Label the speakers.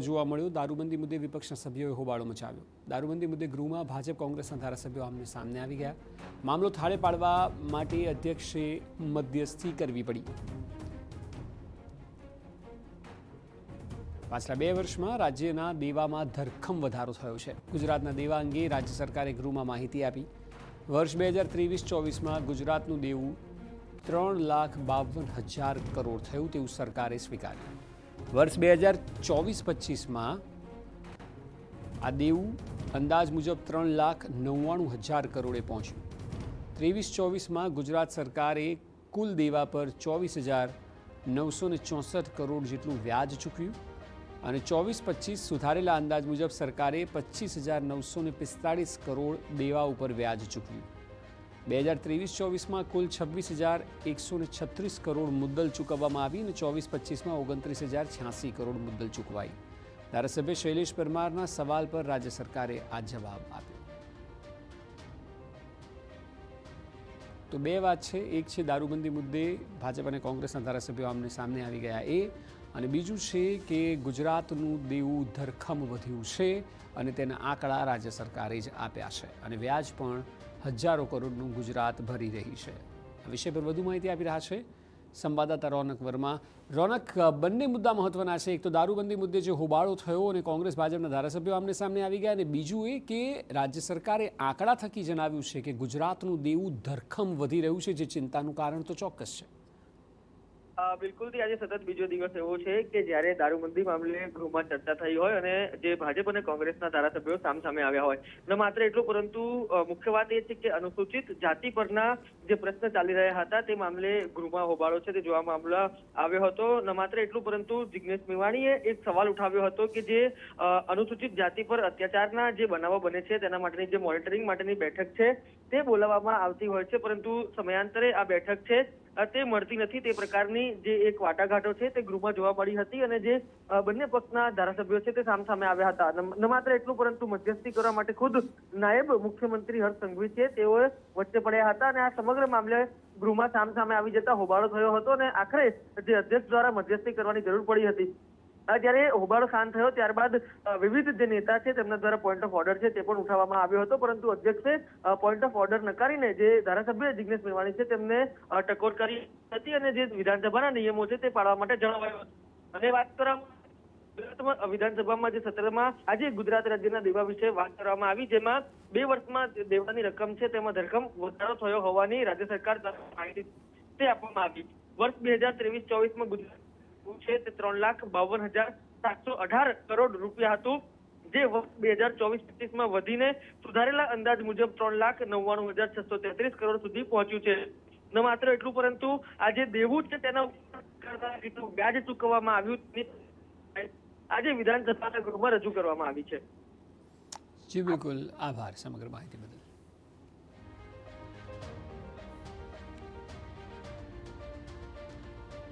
Speaker 1: જોવા મળ્યો। દારૂબંધી મુદ્દે વિપક્ષના સભ્યોએ હોબાળો મચાવ્યો। દારૂબંધી મુદ્દે ગૃહમાં ભાજપ કોંગ્રેસના ધારાસભ્યો આમને સામને આવી ગયા। મામલો થાળે પાડવા માટે અધ્યક્ષે મધ્યસ્થી કરવી પડી। પાછલા 2 વર્ષમાં રાજ્યના દેવામાં ધરખમ વધારો થયો છે। ગુજરાતના દેવા અંગે રાજ્ય સરકારે ગૃહમાં માહિતી આપી। વર્ષ 2023-24માં ગુજરાતનું દેવું 3,52,000 કરોડ થયું તેવું સરકારે સ્વીકાર્યું। વર્ષ 2024-25માં આ દેવું અંદાજ મુજબ 3,99,000 કરોડે પહોંચ્યું। 23-24માં ગુજરાત સરકારે કુલ દેવા પર 24,964 કરોડ જેટલું વ્યાજ ચૂકવ્યું અને 24-25 સુધારેલા અંદાજ મુજબ સરકારે 25,945 કરોડ દેવા ઉપર વ્યાજ ચૂકવ્યું। 2023-24માં કુલ 26,136 કરોડ મુદ્દલ ચૂકવવામાં આવી અને 24-25માં 29,086 કરોડ મુદ્દલ ચૂકવાઈ। ધારાસભ્ય શૈલેષ પરમારના સવાલ પર રાજ્ય સરકારે આ જવાબ આપ્યો। તો 2 વાત છે, એક છે દારૂબંધી મુદ્દે ભાજપ અને કોંગ્રેસના ધારાસભ્યો આમને સામને આવી ગયા એ, અને બીજું છે કે ગુજરાતનું દેવું ધરખમ વધ્યું છે અને તેના આંકડા રાજ્ય સરકારે જ આપ્યા છે અને વ્યાજ પણ હજારો કરોડનું ગુજરાત ભરી રહી છે। આ વિષય પર વધુ માહિતી આપી રહ્યા છે સંવાદદાતા રોનક વર્મા। રોનક, બંને મુદ્દા મહત્વના છે। એક તો દારૂબંધી મુદ્દે જે હોબાળો થયો અને કોંગ્રેસ ભાજપના ધારાસભ્યો આમને સામને આવી ગયા, અને બીજું એ કે રાજ્ય સરકારે આંકડા થકી જણાવ્યું છે કે ગુજરાતનું દેવું ધરખમ વધી રહ્યું છે, જે ચિંતાનું કારણ તો ચોક્કસ છે।
Speaker 2: બિલકુલ થી આજે સતત બીજો દિવસ એવો છે કે જ્યારે દારૂબંધી મામલે ગૃહમાં ચર્ચા થઈ હોય અને જે ભાજપ અને કોંગ્રેસના ધારાસભ્યો સામસામે આવ્યા હોય। ન માત્ર એટલું, પરંતુ મુખ્ય વાત એ છે કે અનુસૂચિત જાતિ પરના જે પ્રશ્ન ચાલી રહ્યા હતા તે મામલે ગૃહમાં હોબાળો છે તે જોવા મામલો આવ્યો હતો। ન માત્ર એટલું, પરંતુ જિગ્નેશ મેવાણીએ એક સવાલ ઉઠાવ્યો હતો કે જે અનુસૂચિત જાતિ પર અત્યાચારના જે બનાવો બને છે તેના માટેની જે મોનિટરિંગ માટેની બેઠક છે તે બોલાવવામાં આવતી હોય છે, પરંતુ સમયાંતરે આ બેઠક છે તે મળતી નથી। તે પ્રકારની જે એક વાટાઘાટો છે તે ગૃહમાં જોવા મળી હતી અને જે બંને પક્ષના ધારાસભ્યો છે તે સામસામે આવ્યા હતા। ન માત્ર એટલું, પરંતુ મધ્યસ્થી કરવા માટે ખુદ નાયબ મુખ્યમંત્રી હર્ષ સંઘવી છે તેઓએ વચ્ચે પડ્યા હતા અને આ સમગ્ર મામલે ગૃહમાં સામસામે આવી જતા હોબાળો થયો હતો અને આખરે જે અધ્યક્ષ દ્વારા મધ્યસ્થી કરવાની જરૂર પડી હતી। જ્યારે હોબાળો શાંત થયો ત્યારબાદ વિવિધ જે નેતા છે તેમના દ્વારા પોઈન્ટ ઓફ ઓર્ડર છે તે પણ ઉઠાવવામાં આવ્યો હતો, પરંતુ અધ્યક્ષે પોઈન્ટ ઓફ ઓર્ડર નકારીને જે ધારાસભ્ય જિગ્નેશ મેવાણી છે તેમને ટકોર કરી હતી અને જે વિધાનસભાના નિયમો છે તે પાળવા માટે જણાવાયું હતું। અને વાત કરવામાં વિધાનસભામાં જે સત્રમાં આજે ગુજરાત રાજ્યના દેવા વિશે વાત કરવામાં આવી, જેમાં 2 વર્ષમાં દેવાની રકમ છે તેમાં ધરખમ વધારો થયો હોવાની રાજ્ય સરકાર દ્વારા માહિતી તે આપવામાં આવી। વર્ષ 2023-24માં ગુજરાત છે તે 3,52,718 કરોડ રૂપિયા હતું, જે વર્ષ 2024-25માં વધીને સુધારેલા અંદાજ મુજબ 3,99,633 કરોડ સુધી પહોંચ્યું છે। ન માત્ર એટલું, પરંતુ આ જે દેવું છે તેના કેટલું વ્યાજ ચૂકવવામાં આવ્યું આજે વિધાનસભાના ગૃહમાં રજૂ કરવામાં આવી છે।
Speaker 1: જી બિલકુલ, આભાર સમગ્ર માહિતી બદલ।